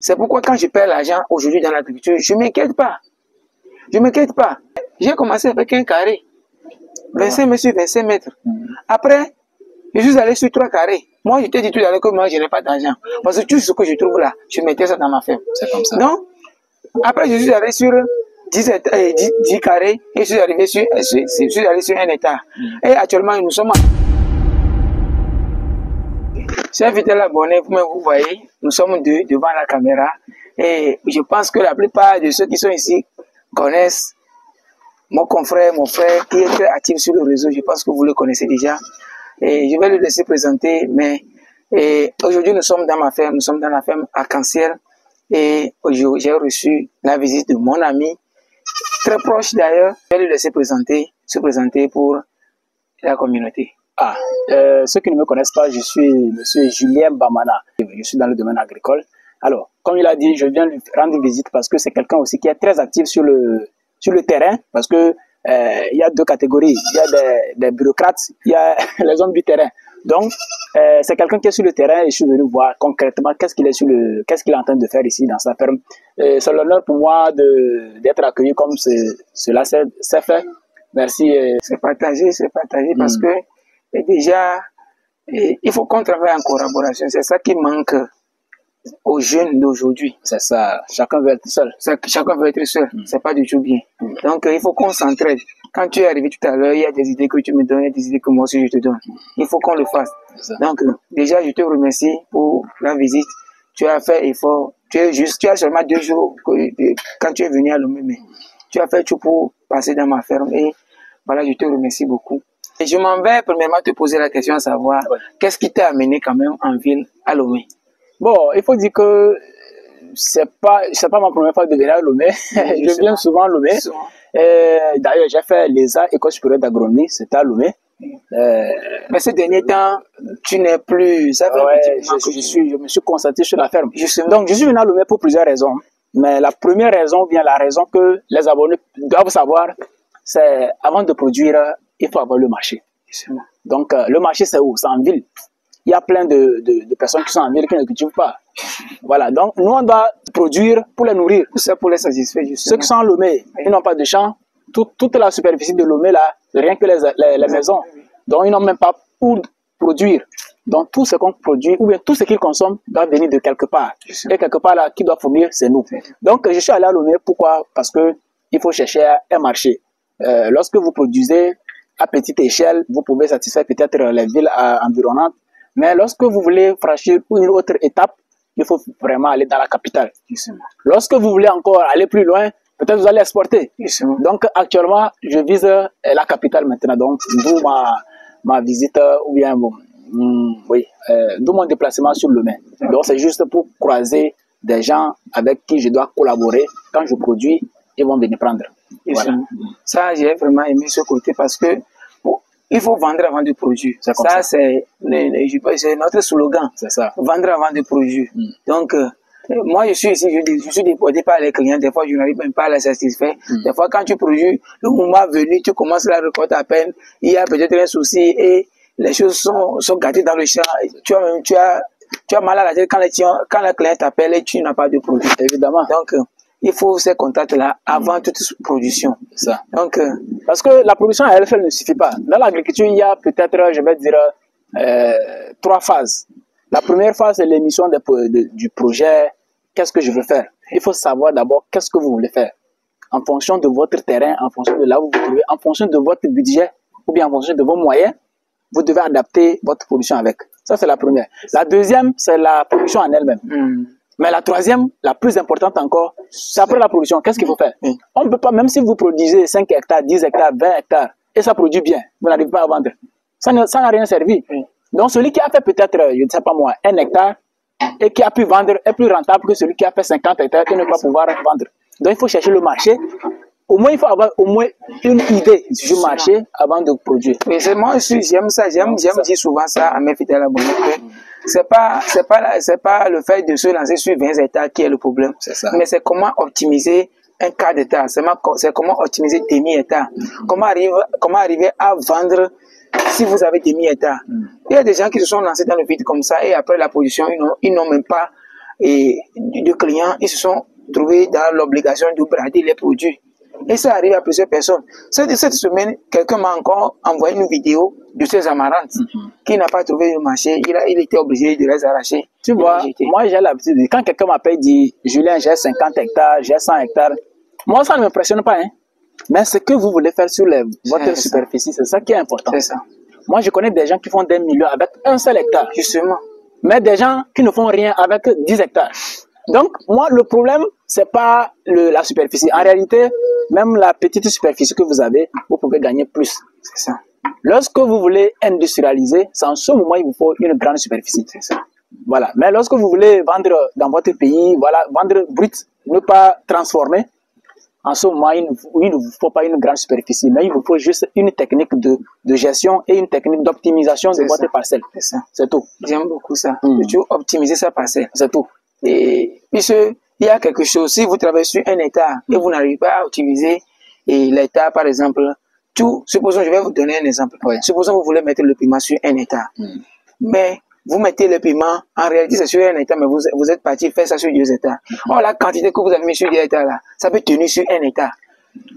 C'est pourquoi quand je perds l'argent aujourd'hui dans l'agriculture, je ne m'inquiète pas. Je ne m'inquiète pas. J'ai commencé avec un carré, 25 mètres sur 25 mètres. Après, je suis allé sur 3 carrés. Moi, je t'ai dit tout à l'heure que moi, je n'ai pas d'argent. Parce que tout ce que je trouve là, je mettais ça dans ma ferme. C'est comme ça. Donc, après, je suis allé sur 10 carrés et je suis allé sur 1 hectare. Et actuellement, nous sommes chers fidèles abonnés, vous voyez, nous sommes deux devant la caméra. Et je pense que la plupart de ceux qui sont ici connaissent mon confrère, mon frère, qui est très actif sur le réseau. Je pense que vous le connaissez déjà. Et je vais le laisser présenter. Mais aujourd'hui, nous sommes dans ma ferme. Nous sommes dans la ferme Arc-en-Ciel. Et aujourd'hui, j'ai reçu la visite de mon ami, très proche d'ailleurs. Je vais le laisser se présenter pour la communauté. Ceux qui ne me connaissent pas, je suis monsieur Julien Bamana. Je suis dans le domaine agricole. Alors, comme il a dit, je viens lui rendre visite parce que c'est quelqu'un aussi qui est très actif sur le terrain, parce que il y a 2 catégories. Il y a des bureaucrates, il y a les hommes du terrain. Donc, c'est quelqu'un qui est sur le terrain et je suis venu voir concrètement qu'est-ce qu'il est en train de faire ici dans sa ferme. C'est l'honneur pour moi d'être accueilli comme cela s'est fait. Merci. C'est partagé parce que déjà, il faut qu'on travaille en collaboration. C'est ça qui manque aux jeunes d'aujourd'hui. C'est ça. Chacun veut être seul. Chacun veut être seul. C'est pas du tout bien. Donc, il faut qu'on s'entraide. Quand tu es arrivé tout à l'heure, il y a des idées que tu me donnes, il y a des idées que moi aussi je te donne. Il faut qu'on le fasse. Donc, déjà, je te remercie pour la visite. Tu as fait effort. Tu as seulement 2 jours quand tu es venu à Lomé, mais tu as fait tout pour passer dans ma ferme. Et voilà, je te remercie beaucoup. Et je m'en vais premièrement te poser la question à savoir, qu'est-ce qui t'a amené quand même en ville à Lomé? Bon, il faut dire que c'est pas ma première fois de venir à Lomé. Je viens souvent à Lomé. D'ailleurs, j'ai fait l'ESA, École supérieure d'agronomie, c'était à Lomé. Mais ces derniers temps, tu n'es plus... Ça fait je me suis concentré sur la ferme. Donc, je suis venu à Lomé pour plusieurs raisons. Mais la première raison, bien la raison que les abonnés doivent savoir, c'est avant de produire, il faut avoir le marché. Donc, le marché, c'est où? C'est en ville. Il y a plein de personnes qui sont en ville qui ne cultivent pas. Voilà, donc nous, on doit produire pour les nourrir. C'est pour les satisfaire, justement. Ceux qui sont en Lomé, ils n'ont pas de champ. Toute la superficie de Lomé, là, rien que les maisons. Donc, ils n'ont même pas où produire. Donc, tout ce qu'on produit, ou bien tout ce qu'ils consomment, doit venir de quelque part. Et quelque part, là, qui doit fournir, c'est nous. Donc, je suis allé à Lomé. Pourquoi? Parce que il faut chercher un marché. Lorsque vous produisez à petite échelle, vous pouvez satisfaire peut-être les villes environnantes. Mais lorsque vous voulez franchir une autre étape, il faut vraiment aller dans la capitale. Lorsque vous voulez encore aller plus loin, peut-être vous allez exporter. Donc actuellement, je vise la capitale maintenant. Donc d'où ma visite, ou bien d'où mon déplacement sur le Lomé. Donc c'est juste pour croiser des gens avec qui je dois collaborer. Quand je produis, ils vont venir prendre. Voilà. Ça, j'ai vraiment aimé ce côté parce que il faut vendre avant de produire. Ça, c'est notre slogan. C'est ça. Vendre avant de produire. Donc, moi, je suis ici, je suis déporté par les clients. Des fois, je n'arrive même pas à les satisfaire. Des fois, quand tu produis, le moment venu, tu commences la récolte à peine. Il y a peut-être un souci et les choses sont gâtées dans le champ. Tu as mal à la tête quand le client t'appelle et tu n'as pas de produit. Évidemment. Donc, il faut ces contacts-là avant toute production. Ça. Donc, parce que la production à elle seule ne suffit pas. Dans l'agriculture, il y a peut-être, je vais dire, 3 phases. La première phase, c'est l'émission du projet. Qu'est-ce que je veux faire? Il faut savoir d'abord qu'est-ce que vous voulez faire. En fonction de votre terrain, en fonction de là où vous vous trouvez, en fonction de votre budget, ou bien en fonction de vos moyens, vous devez adapter votre production avec. Ça, c'est la première. La deuxième, c'est la production en elle-même. Mais la troisième, la plus importante encore, c'est après la production. Qu'est-ce qu'il faut faire? On ne peut pas, même si vous produisez 5 hectares, 10 hectares, 20 hectares, et ça produit bien, vous n'arrivez pas à vendre. Ça n'a rien servi. Donc, celui qui a fait peut-être, je ne sais pas moi, 1 hectare, et qui a pu vendre, est plus rentable que celui qui a fait 50 hectares et ne va pas pouvoir vendre. Donc, il faut chercher le marché. Au moins, il faut avoir au moins une idée du marché avant de produire. Mais moi aussi, j'aime ça. J'aime dire souvent ça à mes fidèles abonnés. C'est pas le fait de se lancer sur 20 hectares qui est le problème. Mais c'est comment optimiser un quart d'hectare. C'est comment optimiser demi-hectare. Comment arriver à vendre si vous avez demi-hectare. Il y a des gens qui se sont lancés dans le vide comme ça et après la production, ils n'ont même pas de clients, ils se sont trouvés dans l'obligation de brader les produits. Et ça arrive à plusieurs personnes. Cette semaine, quelqu'un m'a encore envoyé une vidéo de ces amarantes qui n'a pas trouvé le marché. Il était obligé de les arracher. Tu vois, moi j'ai l'habitude, quand quelqu'un m'appelle dit Julien, j'ai 50 hectares, j'ai 100 hectares, moi ça ne m'impressionne pas. Hein. Mais ce que vous voulez faire sur votre superficie, c'est ça qui est important. C'est ça. Moi je connais des gens qui font des millions avec un seul hectare. Justement. Mais des gens qui ne font rien avec 10 hectares. Donc, moi, le problème, c'est pas la superficie. En réalité, même la petite superficie que vous avez, vous pouvez gagner plus. C'est ça. Lorsque vous voulez industrialiser, c'est en ce moment il vous faut une grande superficie. C'est ça. Voilà. Mais lorsque vous voulez vendre dans votre pays, voilà, vendre brut, ne pas transformer, en ce moment, il ne vous faut pas une grande superficie, mais il vous faut juste une technique de gestion et une technique d'optimisation de votre parcelle. C'est ça. C'est tout. J'aime beaucoup ça. Tu optimiser sa parcelle. C'est tout. Et puisque il y a quelque chose, si vous travaillez sur un hectare et vous n'arrivez pas à utiliser l'hectare, par exemple, supposons, je vais vous donner un exemple. Supposons que vous voulez mettre le piment sur un hectare. Mais vous mettez le piment, en réalité c'est sur un hectare, mais vous êtes parti faire ça sur 2 hectares. Or, la quantité que vous avez mis sur 2 hectares là, ça peut tenir sur un hectare.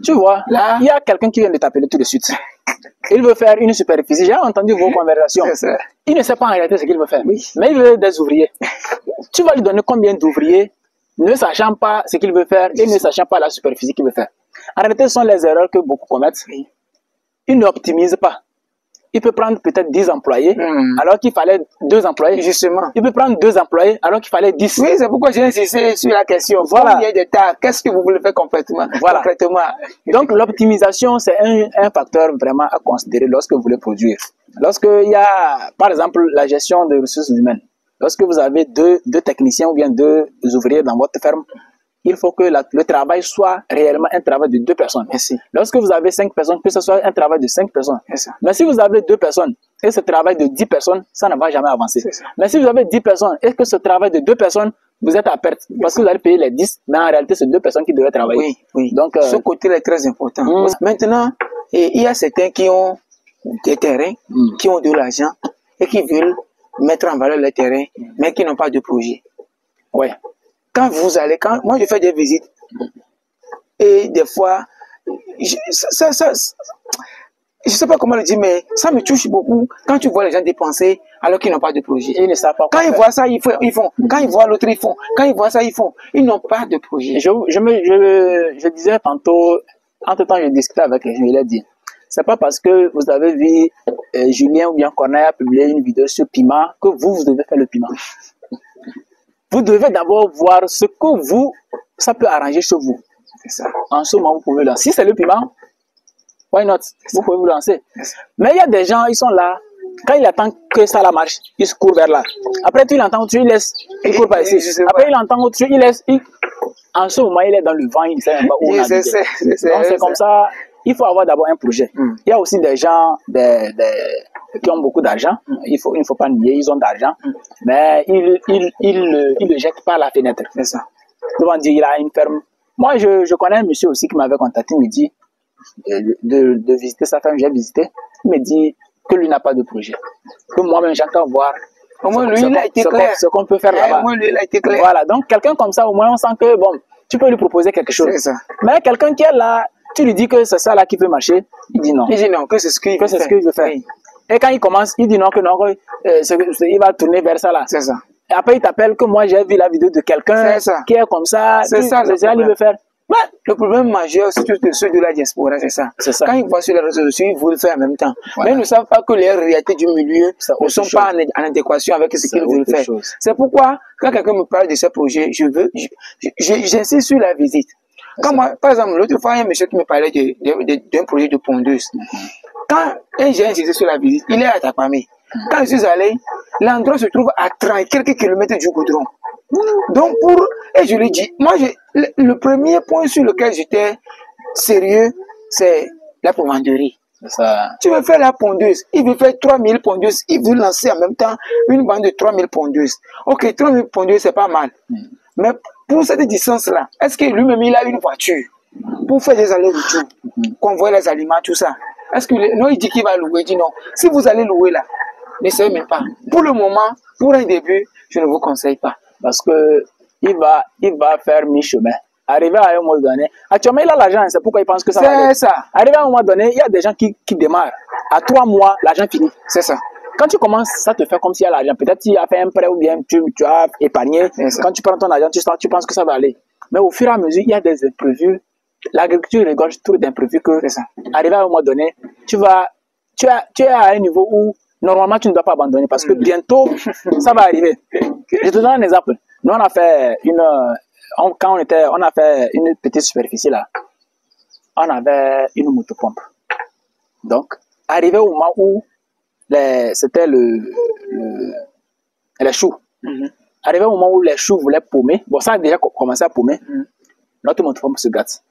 Tu vois, là, il y a quelqu'un qui vient de t'appeler tout de suite. Il veut faire une superficie. J'ai entendu vos conversations. Il ne sait pas en réalité ce qu'il veut faire. Oui. Mais il veut des ouvriers. Tu vas lui donner combien d'ouvriers, ne sachant pas ce qu'il veut faire et ne sachant pas la superficie qu'il veut faire. En réalité, ce sont les erreurs que beaucoup commettent. Il n'optimise pas. Il peut prendre peut-être 10 employés, alors qu'il fallait 2 employés. Justement. Il peut prendre 2 employés, alors qu'il fallait 10. Oui, c'est pourquoi j'ai insisté sur la question. Voilà. Combien d'hectares? Qu'est-ce que vous voulez faire concrètement? Voilà. Donc, l'optimisation, c'est un facteur vraiment à considérer lorsque vous voulez produire. Lorsqu'il y a, par exemple, la gestion des ressources humaines. Lorsque vous avez deux techniciens ou bien 2 ouvriers dans votre ferme, il faut que le travail soit réellement un travail de 2 personnes. Merci. Lorsque vous avez 5 personnes, que ce soit un travail de 5 personnes. Merci. Mais si vous avez 2 personnes et ce travail de 10 personnes, ça ne va jamais avancer. Mais si vous avez 10 personnes et que ce travail de 2 personnes, vous êtes à perte. Parce que vous allez payer les 10, mais en réalité, c'est 2 personnes qui devraient travailler. Oui, oui. Donc, ce côté-là est très important. Maintenant, il y a certains qui ont des terrains, qui ont de l'argent et qui veulent mettre en valeur les terrains, mais qui n'ont pas de projet. Ouais. Moi je fais des visites, et des fois, je sais pas comment le dire, mais ça me touche beaucoup quand tu vois les gens dépenser alors qu'ils n'ont pas de projet. Ils ne savent pas. Quand ils voient ça, ils font. Quand ils voient l'autre, ils font. Quand ils voient ça, ils font. Ils n'ont pas de projet. Je disais tantôt, entre-temps, je discutais avec les gens, il a dit, c'est pas parce que vous avez vu Julien ou bien Corneille a publié une vidéo sur piment que vous devez faire le piment. Vous devez d'abord voir ce que ça peut arranger chez vous. C'est ça. En ce moment, vous pouvez lancer. Si c'est le piment, why not? Vous pouvez vous lancer. Mais il y a des gens, ils sont là. Quand il attend que ça la marche, il se court vers là. Après, tu l'entends au-dessus, il laisse. Il court par ici. Après, il entend au-dessus, il laisse. En ce moment, il est dans le vent, il ne sait même pas où on a. Donc, c'est comme ça. Il faut avoir d'abord un projet. Il y a aussi des gens qui ont beaucoup d'argent. Il ne faut pas nier, ils ont d'argent. Mais ils le jettent par la fenêtre. C'est ça. Souvent dire, il a une ferme. Moi, je connais un monsieur aussi qui m'avait contacté, il me dit de visiter sa ferme. J'ai visité. Il me dit que lui n'a pas de projet. Que moi-même, j'entends voir. Au moins, lui, il a été clair. Ce qu'on peut faire là-bas. Au moins, lui, il a été clair. Voilà. Donc, quelqu'un comme ça, au moins, on sent que, bon, tu peux lui proposer quelque chose. C'est ça. Mais quelqu'un qui est là, tu lui dis que c'est ça là qui peut marcher, il dit non. Il dit non, que c'est ce qu'il veut faire. Oui. Et quand il commence, il dit non, que non, il va tourner vers ça là. C'est ça. Et après, il t'appelle que moi, j'ai vu la vidéo de quelqu'un qui est comme ça. C'est ça, c'est ça qu'il veut faire. Mais le problème majeur, c'est ceux de la diaspora, c'est ça. Quand ils voient sur les réseaux sociaux, ils veulent le faire en même temps. Voilà. Mais ils ne savent pas que les réalités du milieu ne sont pas en adéquation avec ce qu'ils veulent faire. C'est pourquoi, quand quelqu'un me parle de ce projet, j'insiste sur la visite. Quand moi, par exemple, l'autre fois, il y a un monsieur qui me parlait d'un projet de pondeuse. Quand j'ai insisté sur la visite, il est à Tapamé. Quand je suis allé, l'endroit se trouve à 30 quelques kilomètres du goudron. Donc, et je lui dis, moi, le premier point sur lequel j'étais sérieux, c'est la pomanderie. Tu veux faire la pondeuse, il veut faire 3000 pondeuses, il veut lancer en même temps une bande de 3000 pondeuses. Ok, 3000 pondeuses, c'est pas mal. Mais pour cette distance-là, est-ce que lui-même, il a une voiture pour faire des allers-retours, convoyer les aliments, tout ça? Est-ce que non, il dit qu'il va louer, il dit non. Si vous allez louer là, n'essayez même pas. Pour le moment, pour un début, je ne vous conseille pas. Parce que il va faire mi-chemin. Arrivé à un moment donné, actuellement il a l'argent, c'est pourquoi il pense que ça va aller. C'est ça. Arrivé à un moment donné, il y a des gens qui démarrent. À 3 mois, l'argent finit. C'est ça. Quand tu commences, ça te fait comme s'il y a l'argent. Peut-être tu as fait un prêt ou bien tu as épargné. Quand tu prends ton argent, tu penses que ça va aller. Mais au fur et à mesure, il y a des imprévus. L'agriculture regorge trop d'imprévus que, arrivé à un moment donné, tu es à un niveau où normalement tu ne dois pas abandonner parce que bientôt ça va arriver. Je te donne un exemple. Nous on a fait on a fait une petite superficie là. On avait une motopompe. Donc, arrivé au moment où c'était les choux. Arrivé au moment où les choux voulaient paumer, bon, ça a déjà commencé à paumer, notre motopompe se gâte.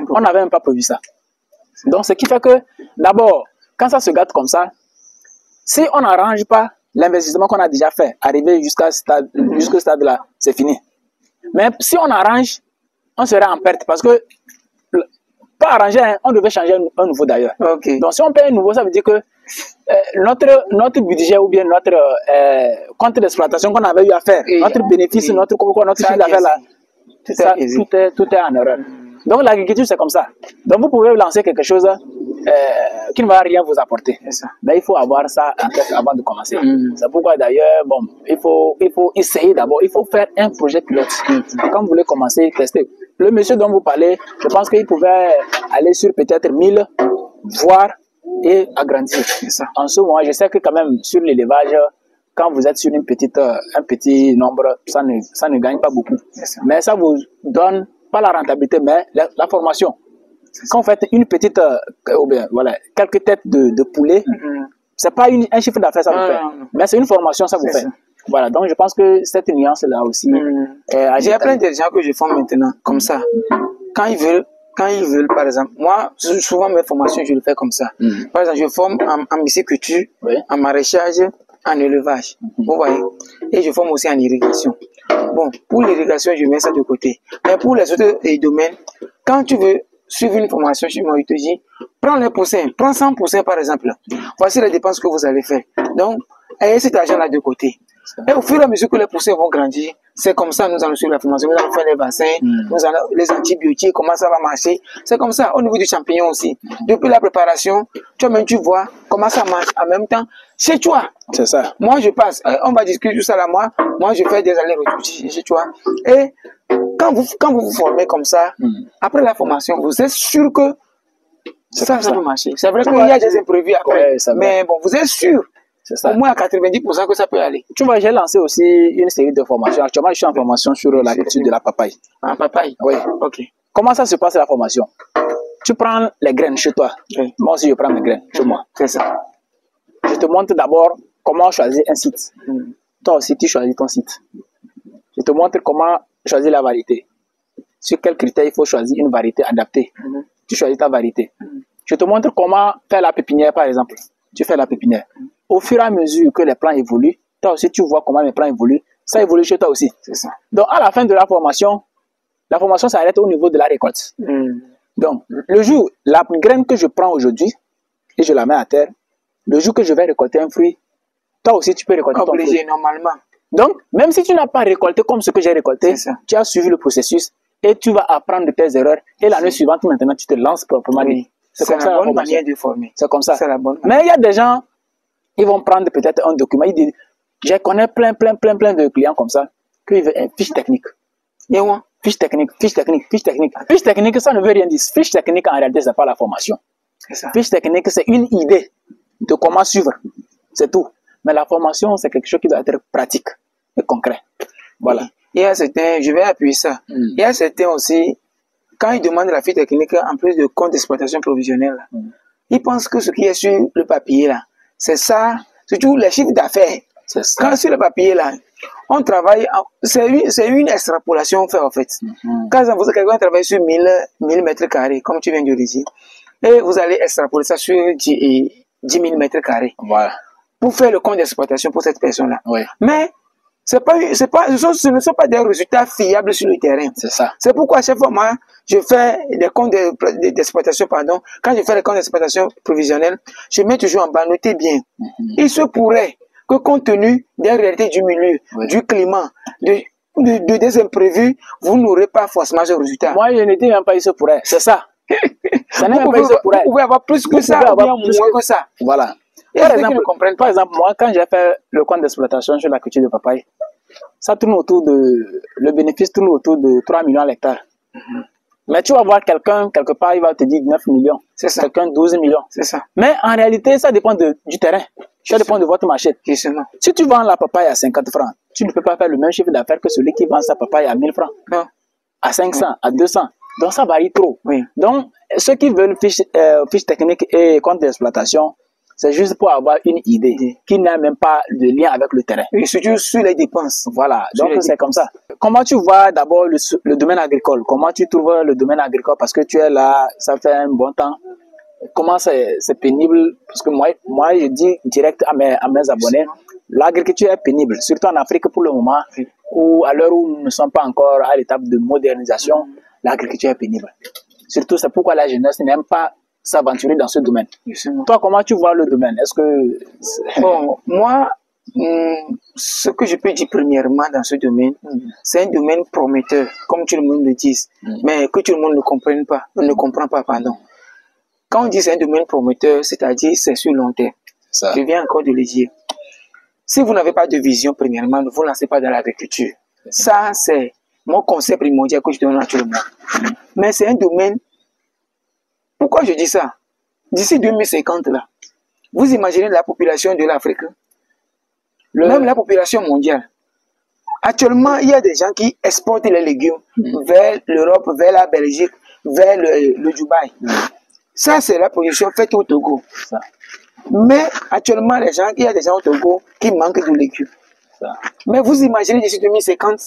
On n'avait même pas prévu ça. Donc, ce qui fait que, d'abord, quand ça se gâte comme ça, si on n'arrange pas l'investissement qu'on a déjà fait, arriver jusqu'au stade là, c'est fini. Mais si on arrange, on serait en perte parce que, pas arranger, hein, on devait changer un nouveau d'ailleurs. Okay. Donc, si on paye un nouveau, ça veut dire que notre budget ou bien notre compte d'exploitation qu'on avait eu à faire, notre bénéfice, notre chiffre d'affaires là, tout est en erreur. Donc l'agriculture c'est comme ça. Donc vous pouvez lancer quelque chose qui ne va rien vous apporter. Mais il faut avoir ça en tête avant de commencer. C'est pourquoi d'ailleurs, bon, il faut essayer d'abord, il faut faire un projet pilote. Quand vous voulez commencer, tester. Le monsieur dont vous parlez, je pense qu'il pouvait aller sur peut-être 1000, voir et agrandir. En ce moment, je sais que quand même sur l'élevage, quand vous êtes sur un petit nombre, ça ne gagne pas beaucoup. Mais ça vous donne pas la rentabilité, mais la formation. Quand vous faites une petite, voilà, quelques têtes de poulet, c'est pas un chiffre d'affaires, ça vous fait. Mais c'est une formation, ça vous fait. Voilà, donc je pense que cette nuance-là aussi. J'ai plein de gens que je forme maintenant, comme ça. Quand ils veulent, par exemple, moi, souvent mes formations, je le fais comme ça. Par exemple, je forme en myciculture, en maraîchage, en élevage. Vous voyez? Et je forme aussi en irrigation. Bon, pour l'irrigation, je mets ça de côté. Mais pour les autres domaines, quand tu veux suivre une formation chez moi, je te dis, prends les poussins, prends 100% par exemple. Voici les dépenses que vous allez faire. Donc, ayez cet argent-là de côté. Et au fur et à mesure que les poussins vont grandir, c'est comme ça nous allons suivre la formation. Nous allons faire les vaccins, nous allons les antibiotiques, comment ça va marcher. C'est comme ça au niveau du champignon aussi. Depuis la préparation, toi-même tu vois comment ça marche en même temps chez toi. C'est ça. Moi je passe, on va discuter tout ça là, moi je fais des allers-retours chez toi. Et quand vous vous formez comme ça, après la formation, vous êtes sûr que ça peut marcher. C'est vrai qu'il y a des imprévus après, mais bon, vous êtes sûr. Au moins à 90% que ça peut aller. Tu vois, j'ai lancé aussi une série de formations. Actuellement, je suis en formation sur la culture de la papaye. En papaye? Oui. Ok. Comment ça se passe la formation? Tu prends les graines chez toi. Oui. Moi aussi, je prends mes graines chez moi. C'est ça. Je te montre d'abord comment choisir un site. Toi aussi, tu choisis ton site. Je te montre comment choisir la variété. Sur quels critères il faut choisir une variété adaptée. Tu choisis ta variété. Je te montre comment faire la pépinière, par exemple. Tu fais la pépinière. Au fur et à mesure que les plans évoluent, toi aussi tu vois comment les plans évoluent, ça évolue chez toi aussi. C'est ça. Donc à la fin de la formation s'arrête au niveau de la récolte. Donc le jour, la graine que je prends aujourd'hui et je la mets à terre, le jour que je vais récolter un fruit, toi aussi tu peux récolter ton fruit. Normalement. Donc même si tu n'as pas récolté comme ce que j'ai récolté, tu as suivi le processus et tu vas apprendre de tes erreurs et l'année suivante maintenant tu te lances proprement. C'est comme ça la bonne manière de former. C'est comme ça. C'est la bonne. Mais il y a des gens, ils vont prendre peut-être un document, ils disent, je connais plein de clients comme ça, qu'ils veulent une fiche technique. Et moi? Fiche technique. Fiche technique, ça ne veut rien dire. Fiche technique, en réalité, c'est pas la formation. Fiche technique, c'est une idée de comment suivre. C'est tout. Mais la formation, c'est quelque chose qui doit être pratique et concret. Voilà. Il y a certains, je vais appuyer ça. Il y a certains aussi, quand ils demandent la fiche technique, en plus de compte d'exploitation provisionnelle, ils pensent que ce qui est sur le papier, là, c'est ça, surtout les chiffres d'affaires. Quand sur le papier, là, on travaille, c'est une extrapolation faite, en fait. Quand vous quelqu'un travaille sur 1000 mètres carrés, comme tu viens de le dire, et vous allez extrapoler ça sur 10 000 mètres carrés. Voilà. Pour faire le compte d'exploitation pour cette personne-là. Oui. Mais, ce ne sont pas des résultats fiables sur le terrain. C'est ça. C'est pourquoi à chaque fois, moi, je fais des comptes d'exploitation, pardon. Quand je fais les comptes d'exploitation provisionnels, je mets toujours en bas, notez bien. Il se pourrait que compte tenu des réalités du milieu, du climat, des imprévus, vous n'aurez pas forcément ce résultat. Moi, je n'étais même pas ici pour elle. C'est ça. Ça n'est même pas ici pour elle. Vous pouvez avoir plus que ça, ou bien moins que ça. Voilà. Par exemple, moi, quand j'ai fait le compte d'exploitation sur la culture de papaye, ça tourne autour de, le bénéfice tourne autour de 3 millions à l'hectare. Mais tu vas voir quelqu'un, quelque part, il va te dire 9 millions. C'est ça. Quelqu'un, 12 millions. C'est ça. Mais en réalité, ça dépend du terrain. Ça dépend de votre marché. Justement. Si tu vends la papaye à 50 francs, tu ne peux pas faire le même chiffre d'affaires que celui qui vend sa papaye à 1000 francs. Non. À 500, à 200. Donc, ça varie trop. Oui. Donc, ceux qui veulent fiche technique et compte d'exploitation, c'est juste pour avoir une idée qui n'a même pas de lien avec le terrain. Et surtout sur les dépenses. Voilà, donc c'est comme ça. Comment tu vois d'abord le domaine agricole? Comment tu trouves le domaine agricole? Parce que tu es là, ça fait un bon temps. Comment c'est pénible? Parce que moi, je dis direct à mes abonnés, l'agriculture est pénible, surtout en Afrique pour le moment, où à l'heure où nous ne sommes pas encore à l'étape de modernisation, l'agriculture est pénible. Surtout, c'est pourquoi la jeunesse n'aime pas s'aventurer dans ce domaine. Toi, comment tu vois le domaine? Est-ce que... Bon, moi, ce que je peux dire premièrement dans ce domaine, c'est un domaine prometteur, comme tout le monde le dit, mais que tout le monde ne comprend pas, pardon. Quand on dit c'est un domaine prometteur, c'est-à-dire c'est sur long terme. Je viens encore de le dire. Si vous n'avez pas de vision, premièrement, ne vous lancez pas dans l'agriculture. Ça, c'est mon conseil primordial que je donne à tout le monde. Mais c'est un domaine... Pourquoi je dis ça? D'ici 2050, là, vous imaginez la population de l'Afrique, même la population mondiale. Actuellement, il y a des gens qui exportent les légumes vers l'Europe, vers la Belgique, vers le Dubaï. Ça, c'est la production faite au Togo. Mais actuellement, il y a des gens au Togo qui manquent de légumes. Mais vous imaginez d'ici 2050,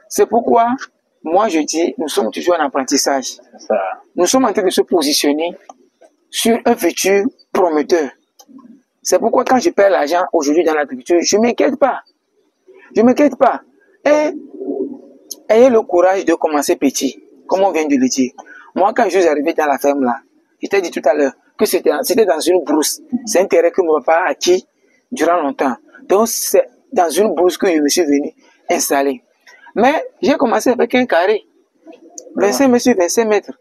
c'est pourquoi moi je dis, nous sommes toujours en apprentissage. Nous sommes en train de se positionner sur un futur prometteur. C'est pourquoi quand je perds l'argent aujourd'hui dans l'agriculture, je ne m'inquiète pas. Je ne m'inquiète pas. Et ayez le courage de commencer petit, comme on vient de le dire. Moi, quand je suis arrivé dans la ferme là, je t'ai dit tout à l'heure que c'était dans une brousse. C'est un terrain que mon papa a acquis durant longtemps. Donc, c'est dans une brousse que je me suis venu installer. Mais j'ai commencé avec un carré. 25 mètres sur 25 mètres.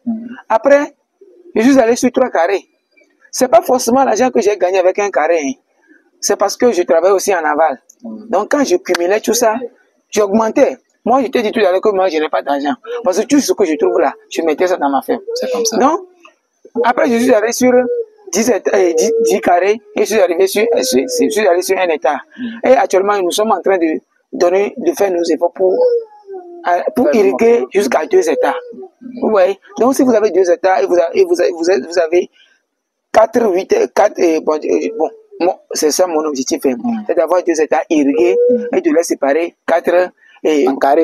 Après, je suis allé sur 3 carrés. C'est pas forcément l'argent que j'ai gagné avec un carré. Hein. C'est parce que je travaille aussi en aval. Donc, quand je cumulais tout ça, j'augmentais. Moi, je t'ai dit tout à l'heure que moi, je n'ai pas d'argent. Parce que tout ce que je trouve là, je mettais ça dans ma ferme. C'est comme ça. Donc, après, je suis allé sur 10 carrés et je suis arrivé sur un hectare. Et actuellement, nous sommes en train de faire nos efforts pour irriguer jusqu'à 2 hectares. Vous voyez? Donc, si vous avez 2 hectares et vous avez 4, bon, c'est ça mon objectif, c'est d'avoir 2 hectares irrigués et de les séparer 4 un quart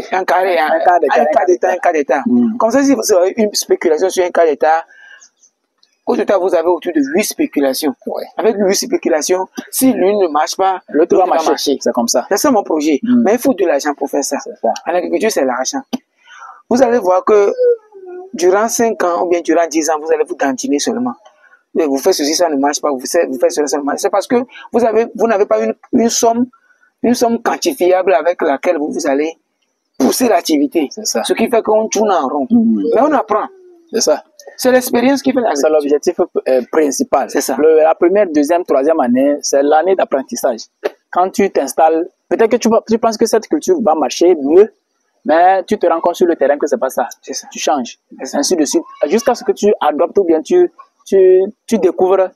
d'hectare. Comme ça, si vous avez une spéculation sur un quart d'hectare, au total, vous avez autour de 8 spéculations. Avec 8 spéculations, si l'une ne marche pas, l'autre va marcher. C'est comme ça. C'est ça mon projet. Mais il faut de l'argent pour faire ça. En agriculture, c'est l'argent. Vous allez voir que durant 5 ans ou bien durant 10 ans, vous allez vous dentiner seulement. Vous faites ceci, ça ne marche pas. Vous faites cela, ça ne marche pas. C'est parce que vous n'avez pas une somme quantifiable avec laquelle vous allez pousser l'activité. Ce qui fait qu'on tourne en rond. Mais on apprend. C'est ça. C'est l'expérience qui fait la. C'est l'objectif principal. C'est ça. La première, deuxième, troisième année, c'est l'année d'apprentissage. Quand tu t'installes, peut-être que tu penses que cette culture va marcher mieux, mais tu te rends compte sur le terrain que c'est pas ça. C'est ça. Tu changes. Ainsi de suite. Jusqu'à ce que tu adoptes ou bien tu découvres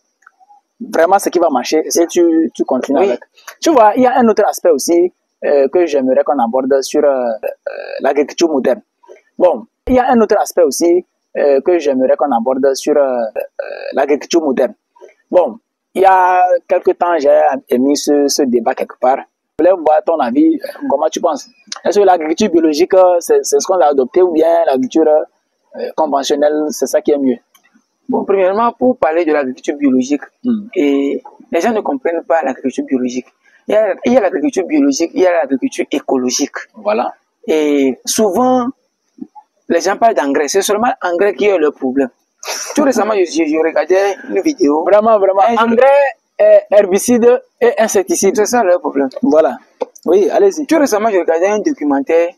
vraiment ce qui va marcher et tu continues avec. Tu vois, il y a un autre aspect aussi que j'aimerais qu'on aborde sur l'agriculture moderne. Bon, il y a un autre aspect aussi que j'aimerais qu'on aborde sur l'agriculture moderne. Bon, il y a quelque temps, j'ai émis ce débat quelque part. Je voulais voir ton avis. Comment tu penses? Est-ce que l'agriculture biologique, c'est ce qu'on a adopté ou bien l'agriculture conventionnelle, c'est ça qui est mieux? Bon, premièrement, pour parler de l'agriculture biologique, et les gens ne comprennent pas l'agriculture biologique. Il y a l'agriculture biologique, il y a l'agriculture écologique. Voilà. Et souvent, les gens parlent d'engrais. C'est seulement l'engrais qui est le problème. Tout récemment, je regardais une vidéo. Vraiment. Engrais, herbicides et insecticides. C'est ça le problème. Voilà. Oui, allez-y. Tout récemment, j'ai regardé un documentaire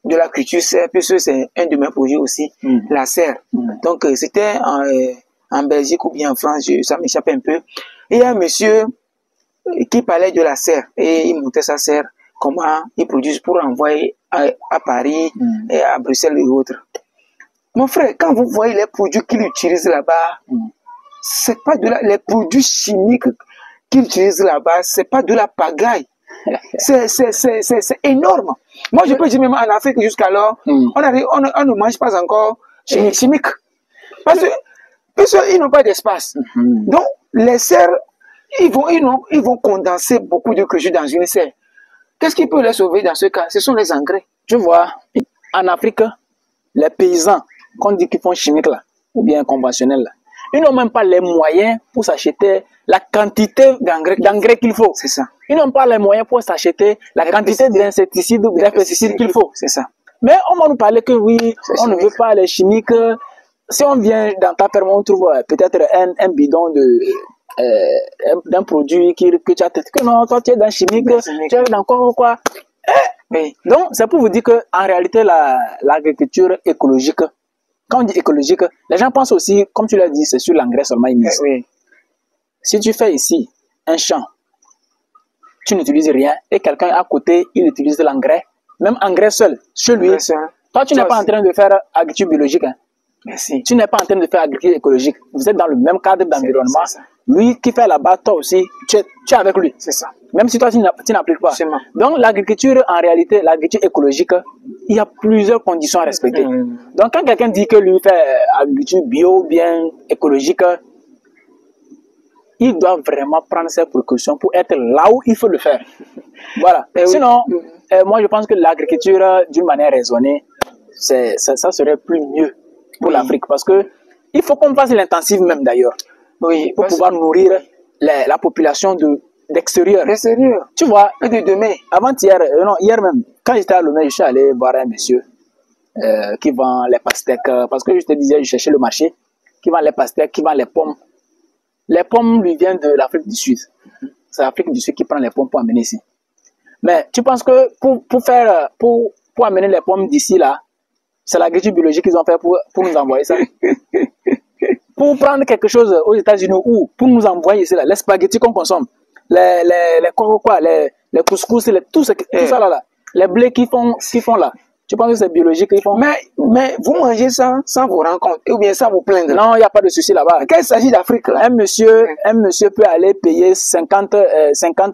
de la culture serre, puisque c'est un de mes projets aussi, la serre. Donc, c'était en Belgique ou bien en France, ça m'échappe un peu. Et il y a un monsieur qui parlait de la serre et il montait sa serre, comment ils produisent pour envoyer à Paris et à Bruxelles et autres. Mon frère, quand vous voyez les produits qu'ils utilisent là-bas, c'est pas de les produits chimiques qu'ils utilisent là-bas, c'est pas de la pagaille. C'est énorme. Moi, je peux dire même en Afrique jusqu'alors, on ne mange pas encore chimique. Parce qu'ils n'ont pas d'espace. Donc, les serres, ils vont condenser beaucoup de cultures dans une serre. Qu'est-ce qui peut les sauver dans ce cas? Ce sont les engrais. Tu vois, en Afrique, les paysans, qu'on dit qu'ils font chimique là, ou bien conventionnel là, ils n'ont même pas les moyens pour s'acheter la quantité d'engrais qu'il faut. C'est ça. Ils n'ont pas les moyens pour s'acheter la quantité d'insecticides ou de pesticides qu'il faut. C'est ça. Mais on va nous parler que oui, on ne veut pas les chimiques. Si on vient dans ta ferme, on trouve peut-être un bidon d'un produit que tu as testé. Que non, toi tu es dans chimique, tu es dans quoi. Oui. Donc, c'est pour vous dire que en réalité, l'agriculture écologique, quand on dit écologique, les gens pensent aussi, comme tu l'as dit, c'est sur l'engrais seulement ils misent. Oui. Si tu fais ici un champ, tu n'utilises rien, et quelqu'un à côté, il utilise de l'engrais, même engrais seul, chez lui, toi tu n'es pas en train de faire agriculture biologique. Hein. Merci. Tu n'es pas en train de faire agriculture écologique. Vous êtes dans le même cadre d'environnement. Lui qui fait là-bas, toi aussi, tu es avec lui. C'est ça. Même si toi, tu n'appliques pas. Donc, l'agriculture, en réalité, l'agriculture écologique, il y a plusieurs conditions à respecter. Donc, quand quelqu'un dit que lui fait agriculture bio, bien écologique, il doit vraiment prendre ses précautions pour être là où il faut le faire. Voilà. Sinon, moi, je pense que l'agriculture, d'une manière raisonnée, ça serait plus mieux pour l'Afrique. Parce que il faut qu'on fasse l'intensive même d'ailleurs. Oui, pour pouvoir nourrir la population d'extérieur. Tu vois, de demain. Avant-hier, non, hier même, quand j'étais à Lomé, je suis allé voir un monsieur qui vend les pastèques. Parce que je te disais, je cherchais le marché, qui vend les pastèques, qui vend les pommes. Les pommes lui viennent de l'Afrique du Sud. C'est l'Afrique du Sud qui prend les pommes pour amener ici. Mais tu penses que pour amener les pommes d'ici là, c'est l'agriculture biologique qu'ils ont fait pour nous envoyer ça? Pour prendre quelque chose aux États-Unis ou pour nous envoyer ici là, les spaghettis qu'on consomme, les couscous, tout ça là, les blés qu'ils font là. Tu penses que c'est biologique qu'ils font? Mais vous mangez ça sans vous rendre compte, ou bien sans vous plaindre? Non, il n'y a pas de souci là-bas. Quand il s'agit d'Afrique, un monsieur peut aller payer 50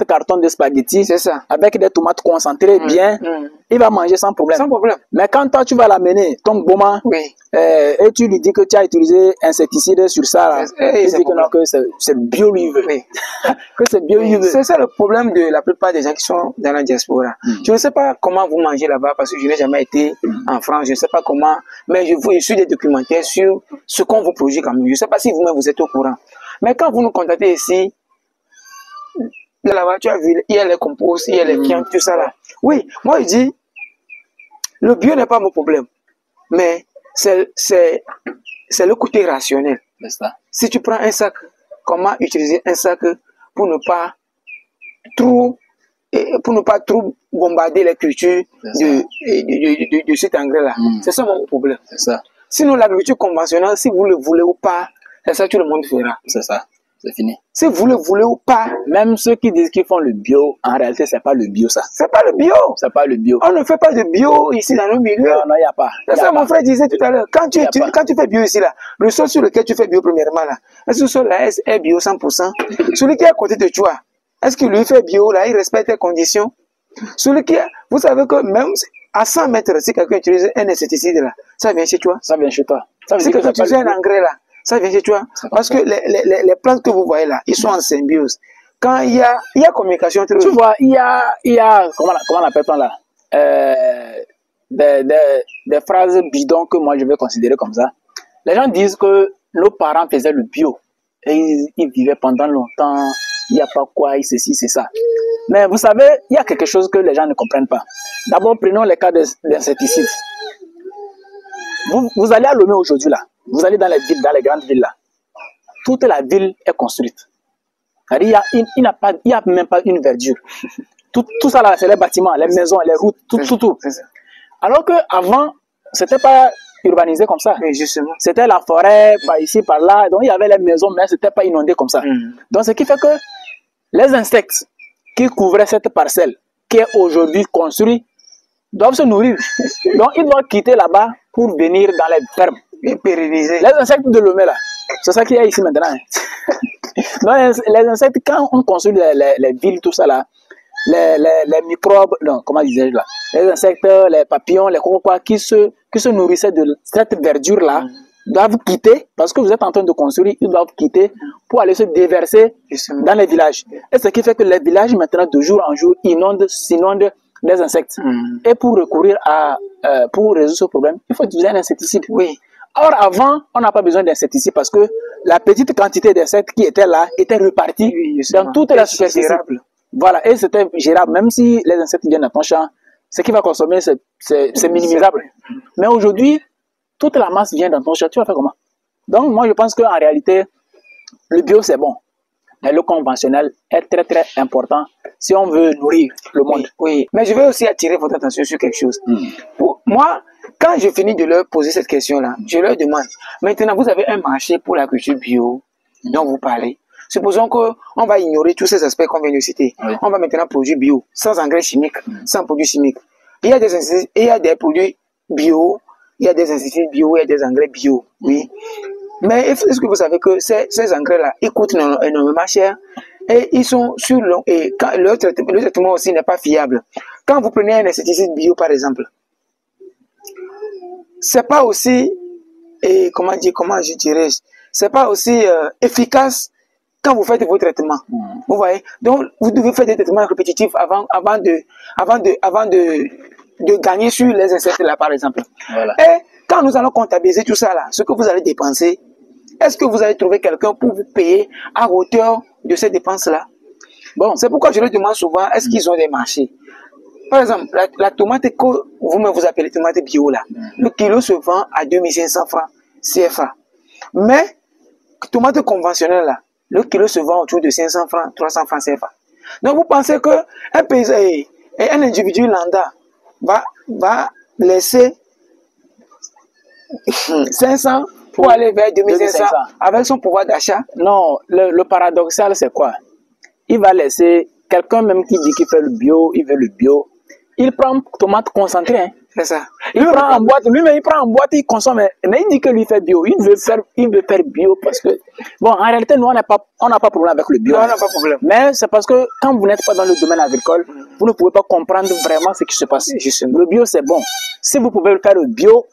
cartons de spaghettis avec des tomates concentrées bien. Il va manger sans problème. Sans problème. Mais quand toi, tu vas l'amener, ton goma, et tu lui dis que tu as utilisé insecticide sur ça, il dit que non, que c'est bio lui veut. Que c'est bio lui veut. C'est ça le problème de la plupart des gens qui sont dans la diaspora. Je ne sais pas comment vous mangez là-bas parce que je n'ai jamais été en France, je ne sais pas comment, mais je suis des documentaires sur ce qu'on vous produit quand même. Je ne sais pas si vous-même vous êtes au courant. Mais quand vous nous contactez ici, là-bas, tu as vu, il y a les composts, il y a les viandes, tout ça là. Oui, moi je dis, le bio n'est pas mon problème, mais c'est le côté rationnel. Si tu prends un sac, comment utiliser un sac pour ne pas trop bombarder les cultures de cet engrais-là. C'est ça mon problème. Sinon, l'agriculture conventionnelle, si vous le voulez ou pas, c'est ça que tout le monde fera. C'est ça. C'est fini. Si vous le voulez ou pas. Même ceux qui disent qu'ils font le bio, en réalité, c'est pas le bio, ça. C'est pas le bio. C'est pas le bio. On ne fait pas de bio ici dans nos milieux. Non, il n'y a pas. C'est ça, mon frère disait tout à l'heure. Quand tu fais bio ici, là, le sol sur lequel tu fais bio, premièrement, là, est-ce que ce sol là est bio 100%? Celui qui est à côté de toi, est-ce qu'il lui fait bio, là, il respecte les conditions? Celui qui, vous savez que même à 100 mètres, si quelqu'un utilise un insecticide, là, ça vient chez toi. Ça vient chez toi. Si quelqu'un utilise un engrais, là, ça vient chez toi. Parce que les plantes que vous voyez là, ils sont en symbiose. Quand il y a communication entre eux. Tu vois, il y a comment on appelle-t-on là? Des phrases bidons que moi je vais considérer comme ça. Les gens disent que nos parents faisaient le bio. Et ils vivaient pendant longtemps. Il n'y a pas quoi, ceci, c'est ça. Mais vous savez, il y a quelque chose que les gens ne comprennent pas. D'abord, prenons les cas d'insecticides. Vous allez à Lomé aujourd'hui là. Vous allez dans les villes, dans les grandes villes là. Toute la ville est construite. Il n'y a même pas une verdure. tout ça là, c'est les bâtiments, les maisons, les routes, tout. Alors qu'avant, c'était pas urbanisé comme ça. Justement. C'était la forêt, par ici, par là. Donc, il y avait les maisons, mais c'était pas inondé comme ça. Donc, ce qui fait que les insectes qui couvraient cette parcelle, qui est aujourd'hui construite, doivent se nourrir. Donc, ils doivent quitter là-bas pour venir dans les fermes. Et pérenniser. Les insectes de Lomé, là, c'est ça qu'il y a ici maintenant. Donc, les insectes, quand on construit les villes, tout ça là, les microbes, non, comment disais-je là, les insectes, les papillons, les quoi, qui se nourrissaient de cette verdure-là, doivent quitter, parce que vous êtes en train de construire, ils doivent quitter pour aller se déverser dans les villages. Et ce qui fait que les villages, maintenant, de jour en jour, s'inondent des insectes. Et pour recourir pour résoudre ce problème, il faut utiliser un insecticide. Oui. Or, avant, on n'a pas besoin d'insecticides parce que la petite quantité d'insectes qui étaient là était repartie dans toute la superficie. Voilà, et c'était gérable. Même si les insectes viennent dans ton champ, ce qui va consommer, c'est minimisable. Mais aujourd'hui, toute la masse vient dans ton champ. Tu vas faire comment? Donc, moi, je pense qu'en réalité, le bio, c'est bon. Mais le conventionnel est très, très important si on veut nourrir le monde. Oui. Mais je veux aussi attirer votre attention sur quelque chose. Moi, quand je finis de leur poser cette question-là, je leur demande, maintenant, vous avez un marché pour la culture bio dont vous parlez. Supposons qu'on va ignorer tous ces aspects qu'on vient de citer. On va maintenant produire bio, sans engrais chimiques, sans produits chimiques. Il y a des produits bio, il y a des insecticides bio, il y a des engrais bio. Oui. Mais est-ce que vous savez que ces engrais-là, ils coûtent énormément cher et ils sont sur et quand le traitement aussi n'est pas fiable. Quand vous prenez un insecticide bio, par exemple, c'est pas aussi, comment je dirais, c'est pas aussi efficace quand vous faites vos traitements. Vous voyez? Donc, vous devez faire des traitements répétitifs avant de gagner sur les insectes là, par exemple. Voilà. Et quand nous allons comptabiliser tout ça là, ce que vous allez dépenser, est-ce que vous allez trouver quelqu'un pour vous payer à hauteur de ces dépenses-là? Bon, c'est pourquoi je leur demande souvent, est-ce qu'ils ont des marchés? Par exemple, la tomate que vous appelez tomate bio là, le kilo se vend à 2500 francs CFA. Mais, tomate conventionnelle là, le kilo se vend autour de 500 francs, 300 francs CFA. Donc vous pensez que un paysan et un individu lambda va laisser 500 pour aller vers 2500 avec son pouvoir d'achat? Non, le paradoxal c'est quoi? Il va laisser quelqu'un même qui dit qu'il fait le bio, il veut le bio. Il prend tomate concentrée. Hein. C'est ça. Il prend en boîte, lui-même il prend en boîte, il consomme. Mais il dit que lui fait bio. Il veut faire bio parce que, bon, en réalité, nous, on n'a pas de problème avec le bio. Non, on n'a pas de problème. Mais c'est parce que quand vous n'êtes pas dans le domaine agricole, vous ne pouvez pas comprendre vraiment ce qui se passe. Justement. Le bio, c'est bon. Si vous pouvez faire le bio,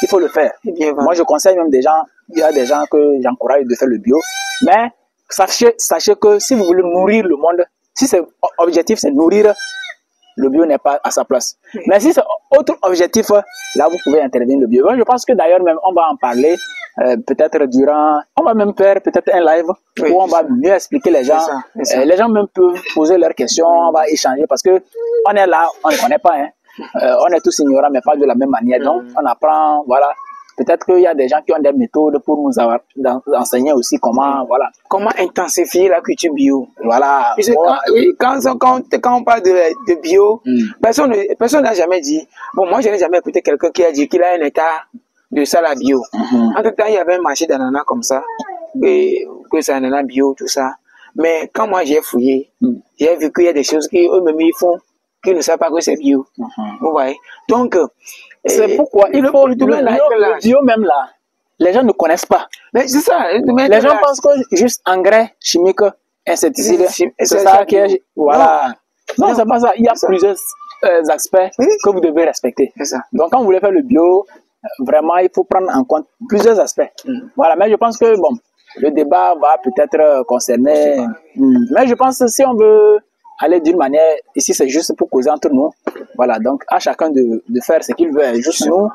il faut le faire. Moi, je conseille même des gens, il y a des gens que j'encourage de faire le bio. Mais sachez que si vous voulez nourrir le monde, si c'est objectif, c'est nourrir, le bio n'est pas à sa place. Mais si c'est autre objectif, là, vous pouvez intervenir le bio. Je pense que d'ailleurs, même, on va en parler, peut-être on va même faire peut-être un live où on va mieux expliquer les gens. Les gens même peuvent poser leurs questions, on va échanger parce que on est là, on ne connaît pas, hein. On est tous ignorants, mais pas de la même manière. Donc, on apprend, voilà. Peut-être qu'il y a des gens qui ont des méthodes pour nous enseigner aussi comment, voilà. Comment intensifier la culture bio. Voilà. Quand on parle de bio, personne n'a jamais dit. Bon, moi, je n'ai jamais écouté quelqu'un qui a dit qu'il a un état de ça, la bio. En tout temps, il y avait un marché d'ananas comme ça, que c'est ananas bio, tout ça. Mais quand moi, j'ai fouillé, j'ai vu qu'il y a des choses qu'eux-mêmes ils font, qu'ils ne savent pas que c'est bio. Vous voyez? Donc, c'est pourquoi il faut le bio même là. Les gens ne connaissent pas. Mais c'est ça. Les gens pensent que juste engrais chimique, insecticide, c'est ça qui est. Voilà. Non, c'est pas ça. Il y a plusieurs aspects que vous devez respecter. Ça. Donc, quand vous voulez faire le bio, vraiment, il faut prendre en compte plusieurs aspects. Voilà. Mais je pense que bon, le débat va peut-être concerner. Mais je pense que si on veut aller d'une manière, ici c'est juste pour causer entre nous. Voilà, donc à chacun de faire ce qu'il veut. Juste nous,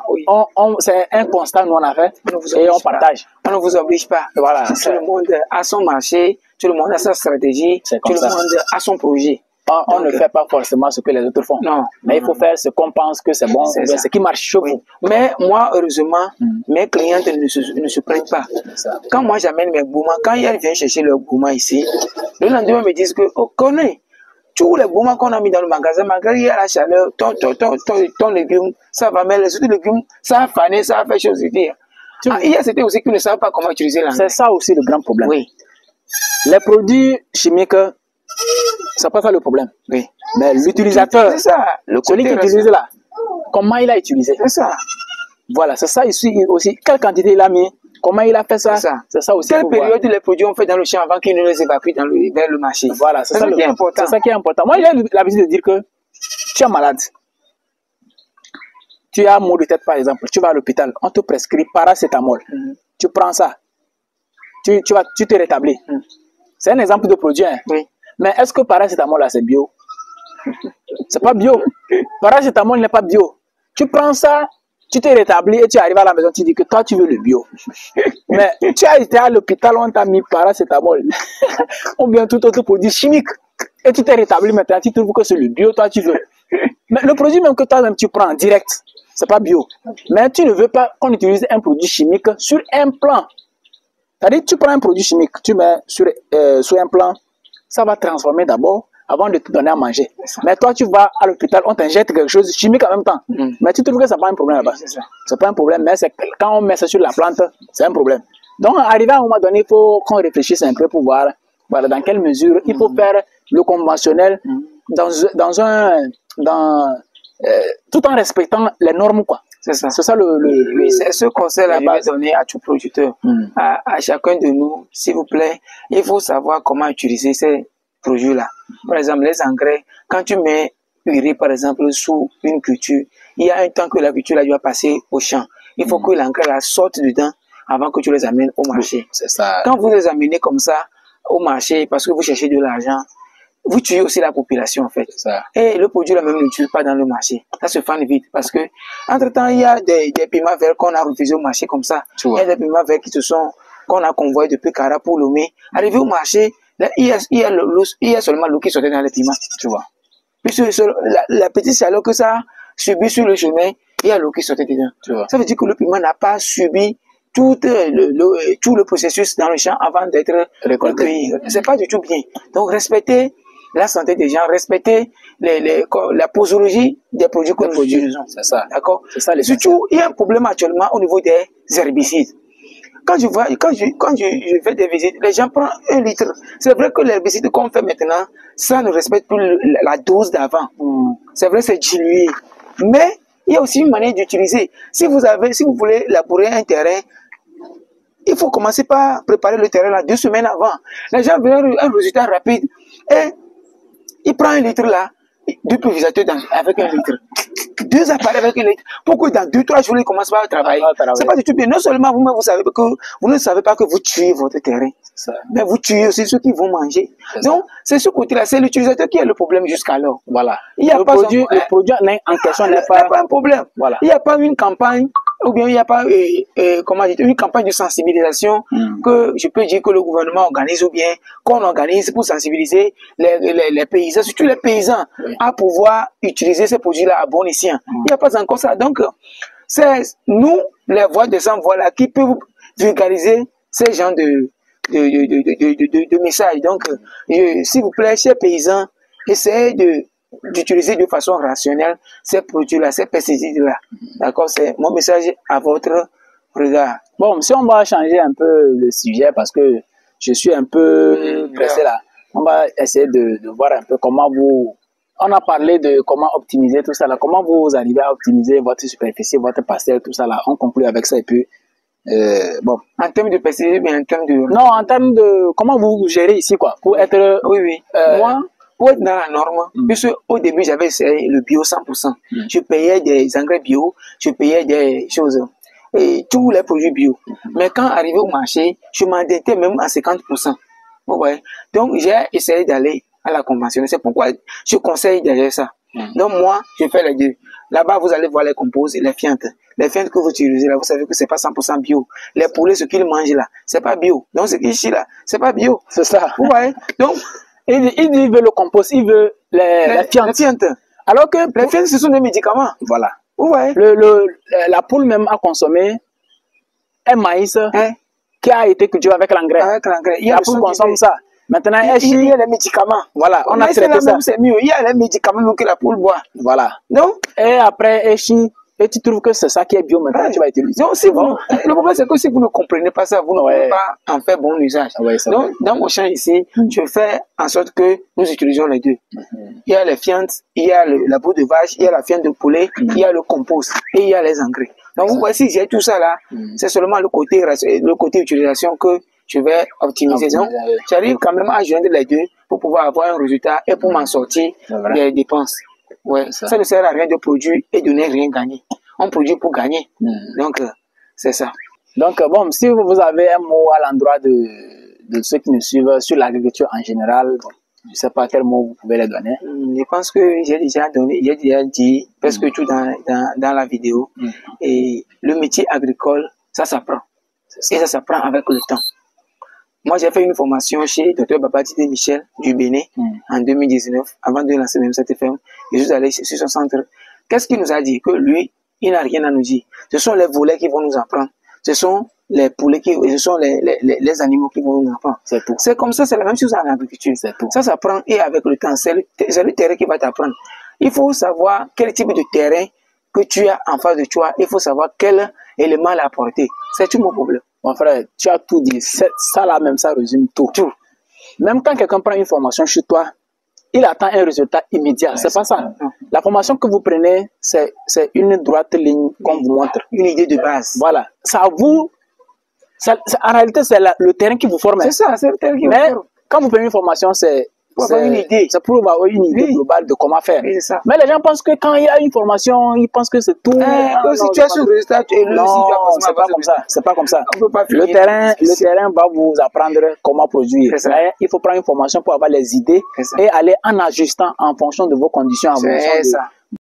c'est un constat, nous on a fait et on partage. On ne vous oblige pas. Voilà. Tout le monde a son marché, tout le monde a sa stratégie, tout le monde a son projet. On ne fait pas forcément ce que les autres font. Non. Mais il faut faire ce qu'on pense que c'est bon, ce qui marche chez vous. Mais moi, heureusement, mes clientes ne se prêtent pas. Quand moi j'amène mes gourmands, quand ils viennent chercher leurs gourmands ici, le lendemain me disent que, oh, connais, tous les moments qu'on a mis dans le magasin, malgré il y a la chaleur, ton légume, ça va, mais les autres légumes, ça a fané, ça a fait chose. Il y a certains aussi qui ne savent pas comment utiliser l'engrais. C'est ça aussi le grand problème. Oui. Les produits chimiques, c'est pas ça le problème. Oui. Mais l'utilisateur, c'est ça, celui qui utilise là, comment il a utilisé. C'est ça. Voilà, c'est ça ici aussi. Quelle quantité il a mis, comment il a fait ça. C'est ça aussi. Quelle période les produits ont fait dans le champ avant qu'ils ne les évacuent vers le marché. Voilà, c'est ça qui est important. C'est ça qui est important. Moi, j'ai l'habitude de dire que tu es malade. Tu as mal de tête, par exemple. Tu vas à l'hôpital, on te prescrit paracétamol. Tu prends ça. Tu te rétablis. C'est un exemple de produit. Hein. Oui. Mais est-ce que paracétamol là, c'est bio? C'est pas bio. Paracétamol n'est pas bio. Tu prends ça, tu te rétablis et tu arrives à la maison, tu dis que toi, tu veux le bio. Mais tu as été à l'hôpital, on t'a mis paracétamol. Ou bien tout autre produit chimique. Et tu t'es rétabli maintenant, tu trouves que c'est le bio, toi, tu veux. Mais le produit même que toi-même tu prends en direct, c'est pas bio. Mais tu ne veux pas qu'on utilise un produit chimique sur un plan. C'est-à-dire, tu prends un produit chimique, tu mets sur un plan, ça va transformer d'abord avant de te donner à manger. Mais toi, tu vas à l'hôpital, on t'injecte quelque chose chimique en même temps. Mais tu trouves que ça n'est pas un problème là-bas. C'est pas un problème, mais quand on met ça sur la plante, c'est un problème. Donc, arrivé à un moment donné, il faut qu'on réfléchisse un peu pour voir voilà, dans quelle mesure il faut faire le conventionnel tout en respectant les normes, quoi. C'est ça. C'est ça oui, c'est ce conseil-là que je vais donner à tout producteur, à chacun de nous, s'il vous plaît. Il faut savoir comment utiliser ces produits-là. Par exemple, les engrais, quand tu mets urée, par exemple, sous une culture, il y a un temps que la culture là, doit passer au champ. Il faut que l'engrais là sorte dedans avant que tu les amènes au marché. C'est ça. Quand vous les amenez comme ça au marché, parce que vous cherchez de l'argent, vous tuez aussi la population, en fait. Ça. Et le produit là même ne tue pas dans le marché. Ça se fane vite. Parce que, entre-temps, il y a des piments verts qu'on a refusés au marché comme ça. Il y a des piments verts qu'on a convoyés depuis Cara pour Lomé. Arrivé au marché, là, il y a seulement l'eau qui sortait dans les piments. Tu vois. Puis la petite chaleur que ça a subi sur le chemin, il y a l'eau qui sortait dedans. Tu vois. Ça veut dire que le piment n'a pas subi tout le processus dans le champ avant d'être recueilli. C'est pas du tout bien. Donc, respectez la santé des gens, respecter la posologie des produits que nous utilisons. C'est ça. D'accord? C'est ça. Surtout, il y a un problème actuellement au niveau des herbicides. Quand je fais des visites, les gens prennent 1 litre. C'est vrai que l'herbicide qu'on fait maintenant, ça ne respecte plus la dose d'avant. C'est vrai, c'est dilué. Mais, il y a aussi une manière d'utiliser. Si vous voulez labourer un terrain, il faut commencer par préparer le terrain là 2 semaines avant. Les gens veulent un résultat rapide. Et il prend 1 litre là, 2 pulvérisateurs avec 1 litre. 2 appareils avec 1 litre. Pourquoi dans 2-3 jours, il commence pas à travailler? C'est pas du tout bien. Non seulement vous-même, vous ne savez pas que vous tuez votre terrain, mais vous tuez aussi ceux qui vont manger. Donc, c'est ce côté-là. C'est l'utilisateur qui a le problème jusqu'alors. Voilà. Le produit en question n'est pas un problème. Voilà. Il n'y a pas une campagne, ou bien il n'y a pas une campagne de sensibilisation que je peux dire que le gouvernement organise ou bien qu'on organise pour sensibiliser les paysans, surtout les paysans, à pouvoir utiliser ces produits-là à bon escient. Il n'y a pas encore ça. Donc, c'est nous, les voix des sans-voix là, qui peuvent vulgariser ces genres de messages. Donc, s'il vous plaît, chers paysans, essayez d'utiliser de façon rationnelle ces produits-là, ces pesticides-là. D'accord? C'est mon message à votre regard. Bon, si on va changer un peu le sujet parce que je suis un peu pressé là, on va essayer de voir un peu comment on a parlé de comment optimiser tout ça là, comment vous arrivez à optimiser votre superficie, votre parcelle, tout ça là. On conclut avec ça et puis, bon. En termes de pesticides, mais en termes de... Non, en termes de comment vous gérez ici quoi, pour être... Oui. Moi, pour être dans la norme, puisque au début j'avais essayé le bio 100%. Je payais des engrais bio, je payais des choses, et tous les produits bio. Mais quand arrivé au marché, je m'endettais même à 50%. Ouais. Donc j'ai essayé d'aller à la conventionnelle. C'est pourquoi je conseille derrière ça. Donc moi, je fais les deux. Là-bas, vous allez voir les composts et les fientes. Les fientes que vous utilisez là, vous savez que c'est pas 100% bio. Les poulets, ce qu'ils mangent là, c'est pas bio. Donc ce qu'ils chient là, c'est pas bio. C'est ça. Vous voyez? Donc, il veut le compost, il veut les fientes. Alors que les fientes, ce sont des médicaments. Voilà. Vous voyez? La poule même a consommé un maïs qui a été cultivé avec l'engrais. La poule consomme ça. Maintenant, il y a les médicaments. Voilà, on a Mais traité ça. c'est mieux. Il y a les médicaments que la poule boit. Voilà. Donc, Et après, Echi, et tu trouves que c'est ça qui est bio maintenant, tu vas utiliser. donc si vous, le problème, c'est que si vous ne comprenez pas ça, vous ne pouvez pas en faire bon usage. Donc, dans mon champ ici, je fais en sorte que nous utilisons les deux. Il y a les fientes, il y a la boue de vache, il y a la fiente de poulet, il y a le compost et il y a les engrais. Donc, vous voyez, si j'ai tout ça là, c'est seulement le côté utilisation que je vais optimiser. Donc, j'arrive quand même à joindre les deux pour pouvoir avoir un résultat et pour m'en sortir des dépenses. Ouais, ça ne sert à rien de produire et de ne rien gagner. On produit pour gagner. Donc, c'est ça. Donc, bon, si vous avez un mot à l'endroit de ceux qui nous suivent sur l'agriculture en général, bon, je ne sais pas quel mot vous pouvez les donner. Je pense que j'ai déjà dit presque tout dans la vidéo. Et le métier agricole, ça s'apprend. Et ça s'apprend avec le temps. Moi, j'ai fait une formation chez Dr Babatide Michel du Bénin en 2019, avant de lancer même cette ferme. Je suis allé sur son centre. Qu'est-ce qu'il nous a dit? Que lui, il n'a rien à nous dire. Ce sont les volets qui vont nous apprendre. Ce sont les poulets ce sont les animaux qui vont nous apprendre. C'est tout. C'est comme ça, c'est la même chose en agriculture. C'est tout. Ça s'apprend et avec le temps, c'est le terrain qui va t'apprendre. Il faut savoir quel type de terrain que tu as en face de toi. Il faut savoir quel élément l'apporter. C'est tout mon problème. Mon frère, tu as tout dit. Ça là même, ça résume tout. Même quand quelqu'un prend une formation chez toi, il attend un résultat immédiat. C'est pas ça. La formation que vous prenez, c'est une droite ligne qu'on vous montre. Une idée de base. Voilà. En réalité, c'est le terrain qui vous forme. C'est ça, c'est le terrain qui vous forme. Quand vous prenez une formation, c'est une idée. C'est pour avoir une idée globale de comment faire. Oui, ça. Mais les gens pensent que quand il y a une formation, ils pensent que c'est tout. Si tu as ce résultat, c'est pas comme ça. C'est pas comme ça. On peut pas le terrain va vous apprendre comment produire. Mais il faut prendre une formation pour avoir les idées et aller en ajustant en fonction de vos conditions, en fonction